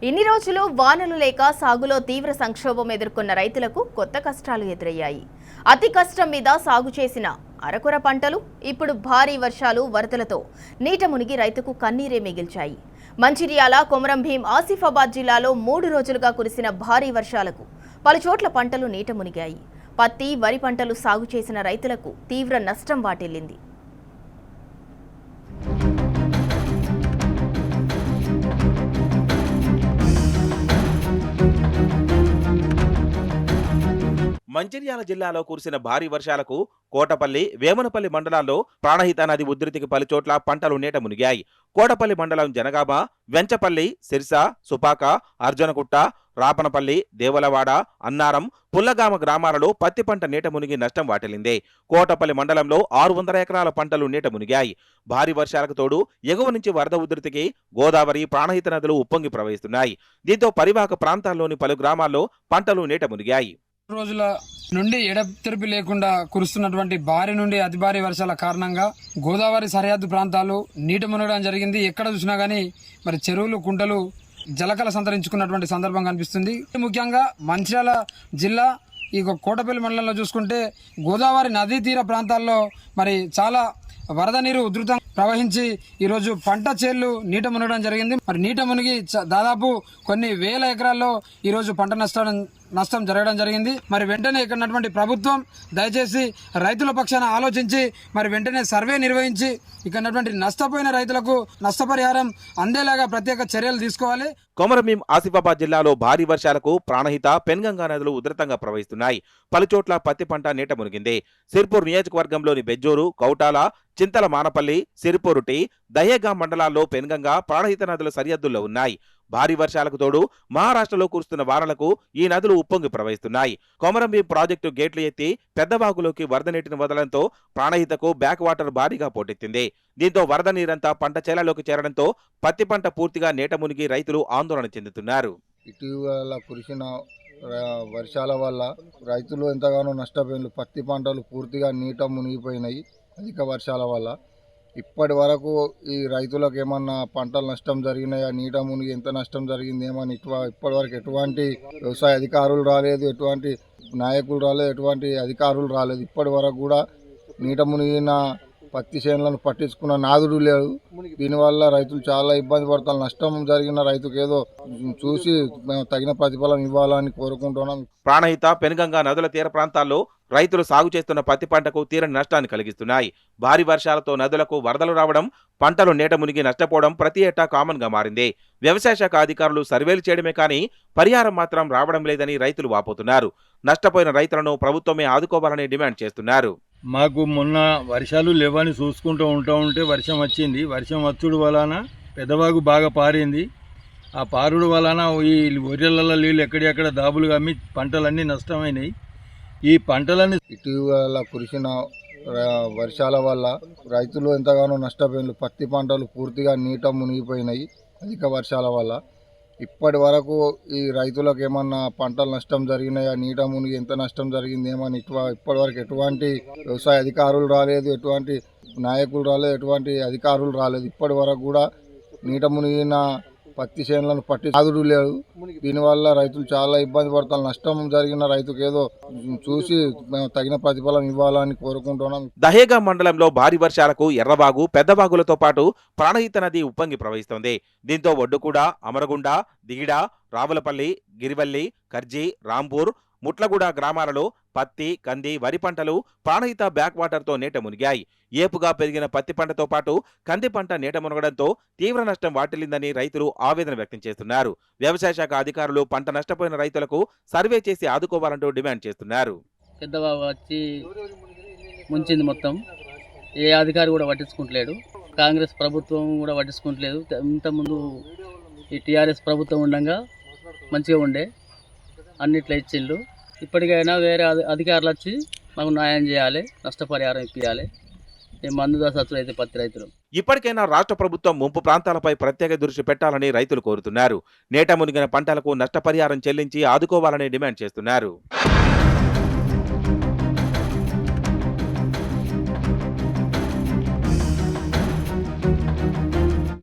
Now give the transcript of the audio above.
ఇన్ని రోజులు వానలు లేక సాగులో తీవ్ర సంక్షోభం ఎదుర్కొన్న రైతులకు కొత్త కష్టాలు ఎదురయ్యాయి. అతి కష్టం మీద సాగు చేసిన అరకొర పంటలు ఇప్పుడు భారీ వర్షాలు వరదలతో నీట మునిగి రైతుకు కన్నీరే మిగిల్చాయి. మంచిర్యాల, కొమరం భీం, ఆసిఫాబాద్ జిల్లాలో 3 రోజులుగా కురిసిన భారీ వర్షాలకు పలుచోట్ల పంటలు నీట మునిగాయి. పత్తి, వరి పంటలు సాగు చేసిన రైతులకు తీవ్ర నష్టం వాటిల్లింది. మంచిర్యాల జిల్లాలో కురిసిన భారీ వర్షాలకు కోటపల్లి, వేమనపల్లి మండలాల్లో ప్రాణహిత నది ఉధృతికి పలుచోట్ల పంటలు నీట మునిగాయి. కోటపల్లి మండలం జనగామ, వెంచపల్లి, సిర్స, సుపాక, అర్జునకుట్ట, రాపనపల్లి, దేవలవాడ, అన్నారం, పుల్లగామ గ్రామాలలో పత్తి పంట నీట మునిగి నష్టం వాటిల్లింది. కోటపల్లి మండలంలో 600 ఎకరాల పంటలు నీట మునిగాయి. భారీ వర్షాలకు తోడు ఎగువ నుంచి వరద ఉధృతికి గోదావరి, ప్రాణహిత నదులు ఉప్పొంగి ప్రవహిస్తున్నాయి. దీంతో పరివాహక ప్రాంతాల్లోని పలు గ్రామాల్లో పంటలు నీట మునిగాయి. రోజుల నుండి ఎడతెరిపి లేకుండా కురుస్తున్నటువంటి భారీ నుండి అతి భారీ వర్షాల కారణంగా గోదావరి సరిహద్దు ప్రాంతాలు నీట మునగడం జరిగింది. ఎక్కడ చూసినా గానీ మరి చెరువులు, కుంటలు జలకల సంతరించుకున్నటువంటి సందర్భం కనిపిస్తుంది. ముఖ్యంగా మంచిర్యాల జిల్లా ఈ కోటపల్లి మండలంలో చూసుకుంటే గోదావరి నదీ తీర ప్రాంతాల్లో మరి చాలా వరద నీరు ఉధృతంగా ప్రవహించి ఈరోజు పంట చేళ్లు నీట మునగడం జరిగింది. మరి నీట మునిగి దాదాపు కొన్ని వేల ఎకరాల్లో ఈరోజు పంట నష్టం జరగడం జరిగింది. మరి వెంటనే ఇక్కడ ఉన్నటువంటి ప్రభుత్వం దయచేసి రైతుల పక్షాన ఆలోచించి మరి వెంటనే సర్వే నిర్వహించి ఇక్కడ ఉన్నటువంటి నష్టపోయిన రైతులకు నష్టపరిహారం అందేలాగా ప్రత్యేక చర్యలు తీసుకోవాలి. కొమరం భీం, ఆసిఫాబాద్ జిల్లాలో భారీ వర్షాలకు ప్రాణహిత, పెన్గంగా నదులు ఉధృతంగా ప్రవహిస్తున్నాయి. పలుచోట్ల పత్తి పంట నీట మునిగింది. సిర్పూర్ నియోజకవర్గంలోని బెజ్జూరు, కౌటాల, చింతల మానపల్లి, సిరిపూరు టీ, దహేగాం మండలాల్లో పెన్గంగా, ప్రాణహిత నదుల సరిహద్దుల్లో ఉన్నాయి. భారీ వర్షాలకు తోడు మహారాష్ట్రలో కురుస్తున్న వానలకు ఈ నదులు ఉప్పొంగి ప్రవహిస్తున్నాయి. కొమరం భీం ప్రాజెక్టు గేట్లు ఎత్తి పెద్దవాగులోకి వరద నీటిని వదలడంతో ప్రాణహితకు బ్యాక్ వాటర్ భారీగా పోటెత్తింది. దీంతో వరద నీరంతా పంట చేలలోకి చేరడంతో పత్తి పంట పూర్తిగా నీట మునిగి రైతులు ఆందోళన చెందుతున్నారు. ఇటీవల కురిసిన వర్షాల వల్ల రైతులు ఎంతగానో నష్టపోయిన పత్తి పంటలు పూర్తిగా నీట మునిగిపోయినాయి. అధిక వర్షాల వల్ల ఇప్పటి వరకు ఈ రైతులకు ఏమన్నా పంటల నష్టం జరిగినాయా, నీట మునిగి ఎంత నష్టం జరిగింది ఏమని ఇప్పటి వరకు ఎటువంటి వ్యవసాయ అధికారులు రాలేదు, ఎటువంటి నాయకులు రాలేదు, ఎటువంటి అధికారులు రాలేదు. ఇప్పటి వరకు కూడా నీట మునిగిన పత్తి చేనులను పట్టించుకున్న నాదుడు లేదు. దీనివల్ల రైతులు చాలా ఇబ్బంది పడతారు. నష్టం జరిగిన రైతుకు ఏదో చూసి మేము తగిన ప్రతిఫలం ఇవ్వాలని కోరుకుంటున్నాం. ప్రాణహిత, పెనుగంగా నదుల తీర ప్రాంతాల్లో రైతులు సాగు చేస్తున్న పత్తి పంటకు తీరని నష్టాన్ని కలిగిస్తున్నాయి. భారీ వర్షాలతో నదులకు వరదలు రావడం, పంటలు నీట మునిగి నష్టపోవడం ప్రతి ఏటా కామన్ గా మారింది. వ్యవసాయ శాఖ అధికారులు సర్వేలు చేయడమే కానీ పరిహారం మాత్రం రావడం లేదని రైతులు వాపోతున్నారు. నష్టపోయిన రైతులను ప్రభుత్వమే ఆదుకోవాలని డిమాండ్ చేస్తున్నారు. మాకు మొన్న వర్షాలు లేవని చూసుకుంటూ ఉంటే వర్షం వచ్చింది. వర్షం వచ్చుడు వలన పెద్దవాగు బాగా పారింది. ఆ పారుడు వలన ఈ వరిలలో నీళ్ళు ఎక్కడెక్కడ దాబులు కమ్మి పంటలన్నీ నష్టమైనాయి. ఈ పంటలన్నీ ఇటీవల కురిసిన వర్షాల వల్ల రైతులు ఎంతగానో నష్టపోయిన పత్తి పంటలు పూర్తిగా నీట మునిగిపోయినాయి. అధిక వర్షాల వల్ల ఇప్పటి వరకు ఈ రైతులకు ఏమన్నా పంటల నష్టం జరిగినాయా, నీట మునిగి ఎంత నష్టం జరిగింది ఏమని ఇప్పటి వరకు ఎటువంటి వ్యవసాయ అధికారులు రాలేదు, ఎటువంటి నాయకులు రాలేదు, ఎటువంటి అధికారులు రాలేదు. ఇప్పటి వరకు కూడా నీట మునిగిన పత్తి చేనులను పట్టించుడు లేదు. దీనివల్ల రైతులు చాలా ఇబ్బంది పడతారు. నష్టం జరిగిన రైతుకు ఏదో చూసి మేము తగిన ప్రతిఫలం ఇవ్వాలని కోరుకుంటున్నాం. దహేగాం మండలంలో భారీ వర్షాలకు ఎర్రవాగు, పెద్దవాగులతో పాటు ప్రాణహిత నది ఉప్పొంగి ప్రవహిస్తోంది. దీంతో ఒడ్డుకూడ, అమరగుండ, దిగిడ, రావులపల్లి, గిరివల్లి, కర్జీ, రాంపూర్, ముట్లగూడ గ్రామాలలో పత్తి, కంది, వరి పంటలు ప్రాణహిత బ్యాక్ వాటర్తో నీట మునిగాయి. ఏపుగా పెరిగిన పత్తి పంటతో పాటు కంది పంట నీట మునగడంతో తీవ్ర నష్టం వాటిల్లిందని రైతులు ఆవేదన వ్యక్తం చేస్తున్నారు. వ్యవసాయ శాఖ అధికారులు పంట నష్టపోయిన రైతులకు సర్వే చేసి ఆదుకోవాలంటూ డిమాండ్ చేస్తున్నారు. పెద్దబాబు వచ్చి ముంచింది మొత్తం. ఏ అధికారి కూడా పట్టించుకుంటలేడు. కాంగ్రెస్ ప్రభుత్వం కూడా పట్టించుకుంటలేదు. ఇంతకుముందు ఈ టీఆర్ఎస్ ప్రభుత్వం ఉండగా మంచిగా ఉండే, అన్నిట్లో ఇచ్చిండు. ఇప్పటికైనా వేరే అధికారులు వచ్చి మాకు న్యాయం చేయాలి, నష్టపరిహారం ఇప్పించాలి. మందు దశలు అయితే పత్తి రైతులు ఇప్పటికైనా రాష్ట్ర ప్రభుత్వం ముంపు ప్రాంతాలపై ప్రత్యేక దృష్టి పెట్టాలని రైతులు కోరుతున్నారు. నీట మునిగిన పంటలకు నష్టపరిహారం చెల్లించి ఆదుకోవాలని డిమాండ్ చేస్తున్నారు.